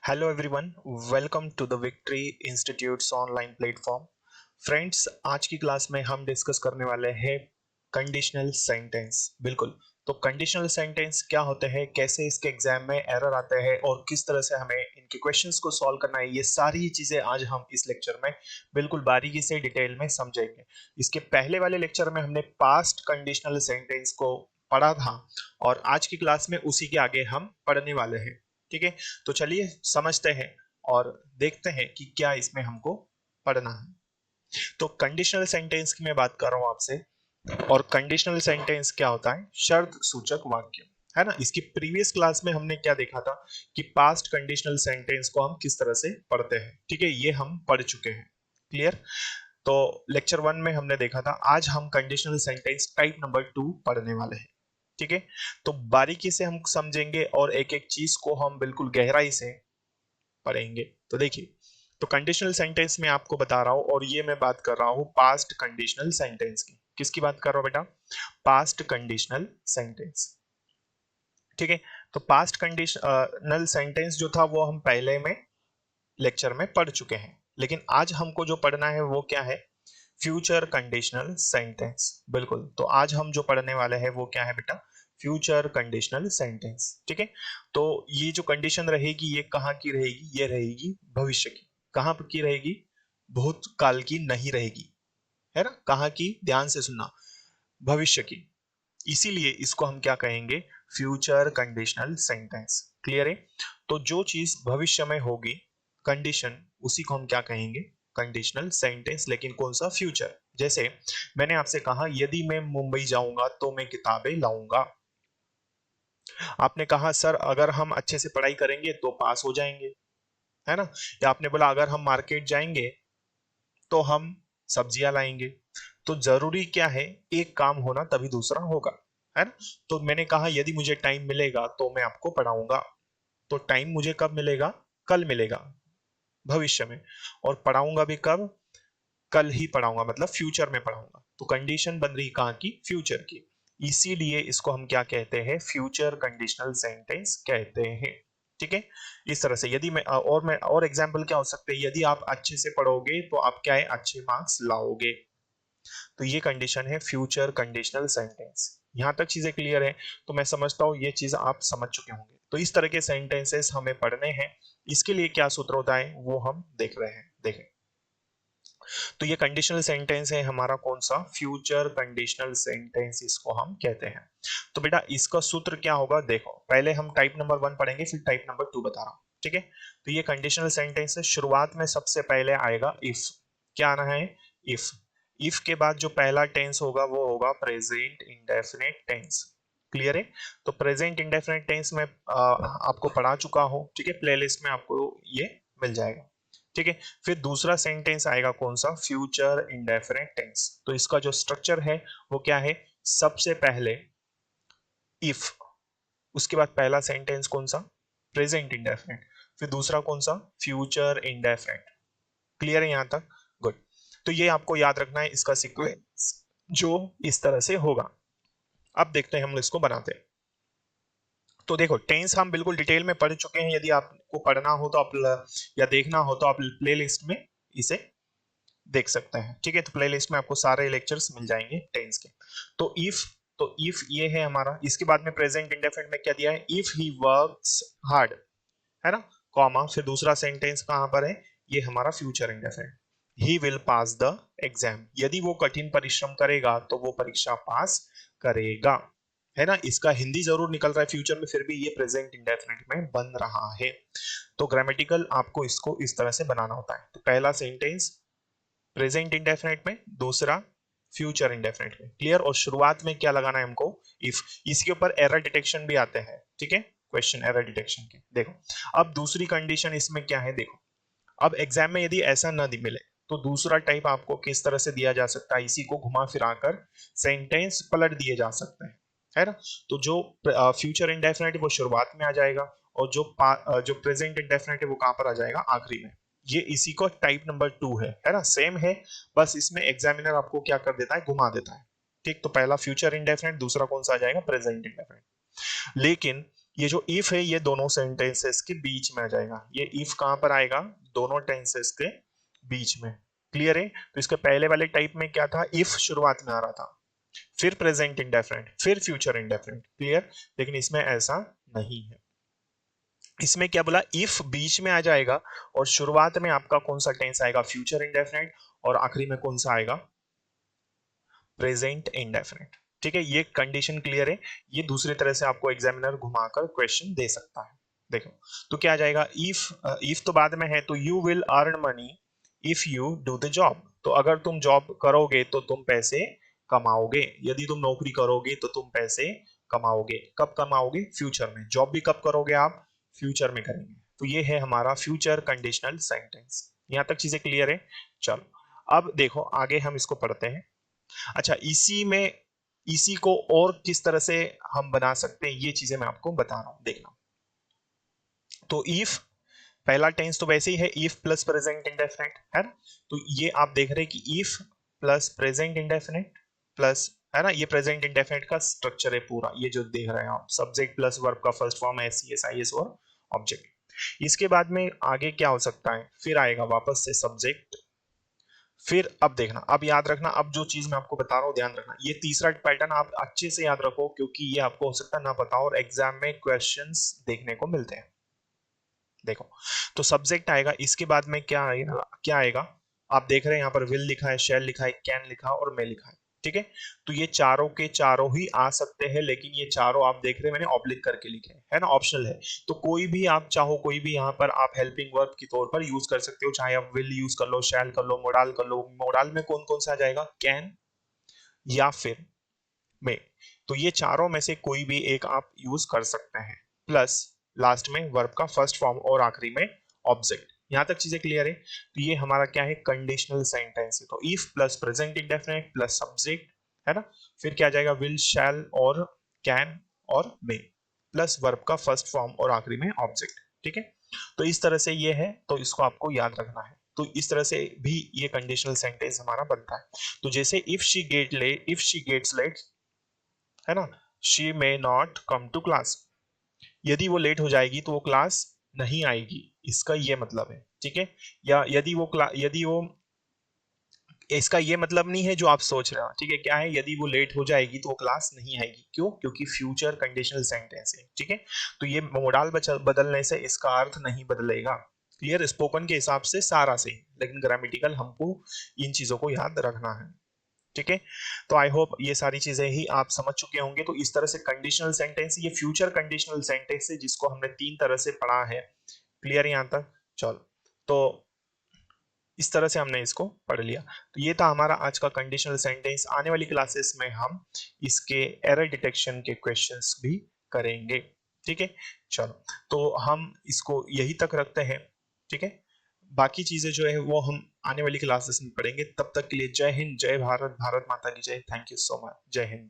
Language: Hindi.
Hello everyone, welcome to the Victory institute's online platform. Friends, आज की क्लास में हम डिस्कस करने वाले हैं कंडीशनल सेंटेंस। बिल्कुल। तो कंडीशनल सेंटेंस क्या होते हैं, कैसे इसके एग्जाम में एरर आते हैं और किस तरह से हमें इनके क्वेश्चंस को सॉल्व करना है, ये सारी चीजें आज हम इस लेक्चर में बिल्कुल बारीकी से डिटेल में समझेंगे। इसके पहले वाले लेक्चर में हमने पास्ट कंडीशनल सेंटेंस को पढ़ा था और आज की क्लास में उसी के आगे हम पढ़ने वाले हैं। ठीक है, तो चलिए समझते हैं और देखते हैं कि क्या इसमें हमको पढ़ना है। तो कंडीशनल सेंटेंस की मैं बात कर रहा हूं आपसे। और कंडीशनल सेंटेंस क्या होता है? शर्त सूचक वाक्य, है ना। इसकी प्रीवियस क्लास में हमने क्या देखा था कि पास्ट कंडीशनल सेंटेंस को हम किस तरह से पढ़ते हैं। ठीक है, ये हम पढ़ चुके हैं। क्लियर। तो लेक्चर 1 में हमने देखा था। आज हम कंडीशनल सेंटेंस टाइप नंबर 2 पढ़ने वाले हैं। ठीक है, तो बारीकी से हम समझेंगे और एक एक चीज को हम बिल्कुल गहराई से पढ़ेंगे। तो देखिए, तो कंडीशनल सेंटेंस में आपको बता रहा हूं, और ये मैं बात कर रहा हूं पास्ट कंडीशनल सेंटेंस की। किसकी बात कर रहा हूं बेटा? Past conditional sentence. ठीक है, तो पास्ट कंडीशनल सेंटेंस जो था वो हम पहले में लेक्चर में पढ़ चुके हैं, लेकिन आज हमको जो पढ़ना है वो क्या है? Future conditional sentence. बिल्कुल, तो आज हम जो पढ़ने वाले हैं वो क्या है बेटा? Future conditional sentence. ठीक है, तो ये जो कंडीशन रहेगी ये कहाँ की रहेगी? ये रहेगी भविष्य की। कहाँ की रहेगी? भूतकाल की नहीं रहेगी, है ना। कहाँ की? ध्यान से सुनना, भविष्य की। इसीलिए इसको हम क्या कहेंगे? Future conditional sentence. क्लियर है? तो जो चीज भविष्य में होगी, कंडीशन, उसी को हम क्या कहेंगे? Conditional sentence. लेकिन कौन सा? फ्यूचर। जैसे मैंने आपसे कहा यदि मैं मुंबई जाऊंगा तो मैं किताबें लाऊंगा। आपने कहा सर अगर हम अच्छे से पढ़ाई करेंगे तो पास हो जाएंगे, है ना। या आपने बोला अगर हम मार्केट जाएंगे तो हम सब्जियां लाएंगे। तो जरूरी क्या है? एक काम होना तभी दूसरा होगा, है ना। तो मैंने कहा यदि मुझे टाइम मिलेगा तो मैं आपको पढ़ाऊंगा। तो टाइम मुझे कब मिलेगा? कल मिलेगा, भविष्य में। और पढ़ाऊंगा भी कब? कल ही पढ़ाऊंगा, मतलब फ्यूचर में पढ़ाऊंगा। तो कंडीशन बन रही कहाँ की? फ्यूचर की। इसीलिए इसको हम क्या कहते हैं? फ्यूचर कंडीशनल सेंटेंस कहते हैं। ठीक है, इस तरह से यदि मैं और एग्जांपल क्या हो सकते हैं? यदि आप अच्छे से पढ़ोगे तो आप क्या है? अच्छे मार्क्स लाओगे। तो ये कंडीशन है फ्यूचर कंडीशनल सेंटेंस। यहां तक चीजें क्लियर है? तो मैं समझता हूं ये चीज आप समझ चुके होंगे। तो इस तरह के सेंटेंसेस हमें पढ़ने हैं। इसके लिए क्या सूत्र होता है वो हम देख रहे हैं। देखें, तो ये कंडीशनल सेंटेंस है हमारा, कौन सा? फ्यूचर कंडीशनल सेंटेंस इसको हम कहते हैं। तो बेटा इसका सूत्र क्या होगा? देखो, पहले हम टाइप नंबर 1 पढ़ेंगे, फिर टाइप नंबर 2 बता रहा हूं। ठीक है, तो ये कंडीशनल सेंटेंस है। शुरुआत में सबसे पहले आएगा इफ। क्या आना है? इफ। इफ के बाद जो पहला टेंस होगा वो होगा प्रेजेंट इंडेफिनिट टेंस। क्लियर है? तो प्रेजेंट इंडेफिनिट टेंस में आपको पढ़ा चुका हो। ठीक है, प्लेलिस्ट में आपको ये मिल जाएगा। ठीक है, फिर दूसरा सेंटेंस आएगा कौन सा? Future indefinite tense. तो इसका जो स्ट्रक्चर है वो क्या है? सबसे पहले इफ, उसके बाद पहला सेंटेंस कौन सा? Present indefinite. फिर दूसरा कौन सा? Future indefinite. क्लियर है यहां तक? गुड। तो ये आपको याद रखना है, इसका सीक्वेंस जो इस तरह से होगा। अब देखते हैं हम इसको बनाते हैं। तो देखो, टेंस हम बिल्कुल डिटेल में पढ़ चुके हैं। यदि आपको पढ़ना हो तो आप या देखना हो तो आप प्ले लिस्ट में इसे देख सकते हैं। ठीक है, तो प्लेलिस्ट में आपको सारे लेक्चर्स मिल जाएंगे टेंस के। तो इफ ये है हमारा। इसके बाद में प्रेजेंट इंडेफिनिट में क्या दिया है? इफ ही वर्क्स हार्ड, है ना, कॉमा, फिर दूसरा सेंटेंस कहां पर है? ये हमारा future indefinite. He will pass the exam. यदि वो कठिन परिश्रम करेगा तो वो परीक्षा पास करेगा, है ना। इसका हिंदी जरूर निकल रहा है फ्यूचर में, फिर भी ये प्रेजेंट इंडेफिनिट में बन रहा है। तो ग्रामेटिकल आपको इसको इस तरह से बनाना होता है। तो पहला सेंटेंस प्रेजेंट इंडेफिनिट में, दूसरा फ्यूचर इंडेफिनिट में। क्लियर? और शुरुआत में क्या लगाना है हमको? इफ। इसके ऊपर एरर डिटेक्शन भी आते हैं। ठीक है, क्वेश्चन एरर डिटेक्शन के। देखो, अब दूसरी कंडीशन इसमें क्या है? देखो, अब एग्जाम में यदि ऐसा ना मिले तो दूसरा टाइप आपको किस तरह से दिया जा सकता है? इसी को घुमा फिराकर सेंटेंस पलट दिए जा सकते हैं, है ना। तो जो फ्यूचर इंडेफिनिट है वो शुरुआत में आ जाएगा, और जो प्रेजेंट इंडेफिनिट है वो कहां पर आ जाएगा? आखिरी में। ये इसी को टाइप नंबर 2 है ना। सेम है, बस इसमें एग्जामिनर आपको क्या कर देता है? घुमा देता है। ठीक, तो पहला फ्यूचर इंडेफिनिट, दूसरा कौन सा आ जाएगा? Present indefinite. लेकिन ये जो इफ है ये दोनों सेंटेंसेस के बीच में आ जाएगा। ये इफ कहां पर आएगा? दोनों टेंसेस के बीच में। क्लियर है? तो इसके पहले वाले टाइप में क्या था? इफ शुरुआत में आ रहा था, फिर प्रेजेंट इंडेफिनिट, फिर फ्यूचर इंडेफिनिट। क्लियर? लेकिन इसमें ऐसा नहीं है। इसमें क्या बोला? इफ बीच में आ जाएगा और शुरुआत में आपका कौन सा टेंस आएगा? फ्यूचर इंडेफिनिट, और आखिरी में कौन सा आएगा? Present indefinite. ठीक है, ये कंडीशन क्लियर है? ये दूसरी तरह से आपको एग्जामिनर घुमाकर क्वेश्चन दे सकता है। देखो तो क्या आ जाएगा? इफ तो बाद में है, तो you will earn money if you do the job. तो अगर तुम जॉब करोगे तो तुम पैसे कमाओगे। यदि तुम नौकरी करोगे तो तुम पैसे कमाओगे। कब कमाओगे? फ्यूचर में। जॉब भी कब करोगे आप? फ्यूचर में करेंगे। तो ये है हमारा फ्यूचर कंडीशनल सेंटेंस। यहां तक चीजें क्लियर है? चलो अब देखो आगे हम इसको पढ़ते हैं। अच्छा, इसी को और किस तरह से हम बना सकते हैं, ये चीजें मैं आपको बता रहा हूं, देखना। तो इफ पहला टेंस तो वैसे ही है, इफ प्लस प्रेजेंट इंडेफिनिट है ना। तो ये आप देख रहे हैं कि if plus present indefinite plus, है ना, ये प्रेजेंट इंडेफिनिट का स्ट्रक्चर है पूरा। ये जो देख रहे हैं आप, सब्जेक्ट प्लस वर्ब का फर्स्ट फॉर्म है सी एस आई एस और ऑब्जेक्ट। इसके बाद में आगे क्या हो सकता है? फिर आएगा वापस से सब्जेक्ट। फिर अब देखना, अब याद रखना, अब जो चीज मैं आपको बता रहा हूं ध्यान रखना। ये तीसरा पैटर्न आप अच्छे से याद रखो, क्योंकि ये आपको हो सकता है ना पता हो और एग्जाम में क्वेश्चंस देखने को मिलते हैं। देखो तो सब्जेक्ट आएगा, इसके बाद में क्या आएगा? क्या आएगा? आप देख रहे हैं यहाँ पर विल लिखा है, शैल लिखा है, कैन लिखा है और मे लिखा है। ठीक है, तो ये चारों के चारों ही आ सकते हैं, लेकिन ये चारों आप देख रहे हैं मैंने ऑब्लिक करके लिखे हैं, है ना, ऑप्शनल है। तो कोई भी आप चाहो, कोई भी यहाँ पर आप हेल्पिंग वर्ब के तौर पर यूज कर सकते हो। चाहे आप विल यूज कर लो, शैल कर लो, मोडाल कर लो। मोडाल में कौन कौन सा आ जाएगा? कैन या फिर में। तो ये चारों में से कोई भी एक आप यूज कर सकते हैं, प्लस लास्ट में वर्ब का फर्स्ट फॉर्म और आखिरी में ऑब्जेक्ट। यहां तक चीजें क्लियर है? तो ये हमारा क्या है? कंडीशनल सेंटेंस है। तो if plus present indefinite plus subject, है ना, फिर क्या आ जाएगा? विल, शैल और कैन और मे, प्लस वर्ब का फर्स्ट फॉर्म और आखिरी में ऑब्जेक्ट। ठीक है, तो इस तरह से ये है, तो इसको आपको याद रखना है। तो इस तरह से भी ये कंडीशनल सेंटेंस हमारा बनता है। तो जैसे इफ शी गेट्स लेट, है ना, she may not come to class. यदि वो लेट हो जाएगी तो वो क्लास नहीं आएगी, इसका ये मतलब है। ठीक है, या यदि वो, इसका ये मतलब नहीं है जो आप सोच रहे हो। ठीक है, क्या है? यदि वो लेट हो जाएगी तो वो क्लास नहीं आएगी। क्यों? क्योंकि फ्यूचर कंडीशनल सेंटेंस है। ठीक है, तो ये मोडाल बदलने से इसका अर्थ नहीं बदलेगा। क्लियर? स्पोकन के हिसाब से सारा से, लेकिन ग्रामेटिकल हमको इन चीजों को याद रखना है। ठीक है, तो आई होप ये सारी चीजें ही आप समझ चुके होंगे। तो इस तरह से कंडीशनल सेंटेंस, ये फ्यूचर कंडीशनल सेंटेंस है जिसको हमने तीन तरह से पढ़ा है। क्लियर यहां तक? चलो, तो इस तरह से हमने इसको पढ़ लिया। तो ये था हमारा आज का कंडीशनल सेंटेंस। आने वाली क्लासेस में हम इसके एरर डिटेक्शन के क्वेश्चंस भी करेंगे। ठीक है, चलो तो हम इसको यही तक रखते हैं। ठीक है, बाकी चीजें जो है वो हम आने वाली क्लासेस में पढ़ेंगे। तब तक के लिए जय हिंद, जय भारत, भारत माता की जय। Thank you so much. जय हिंद।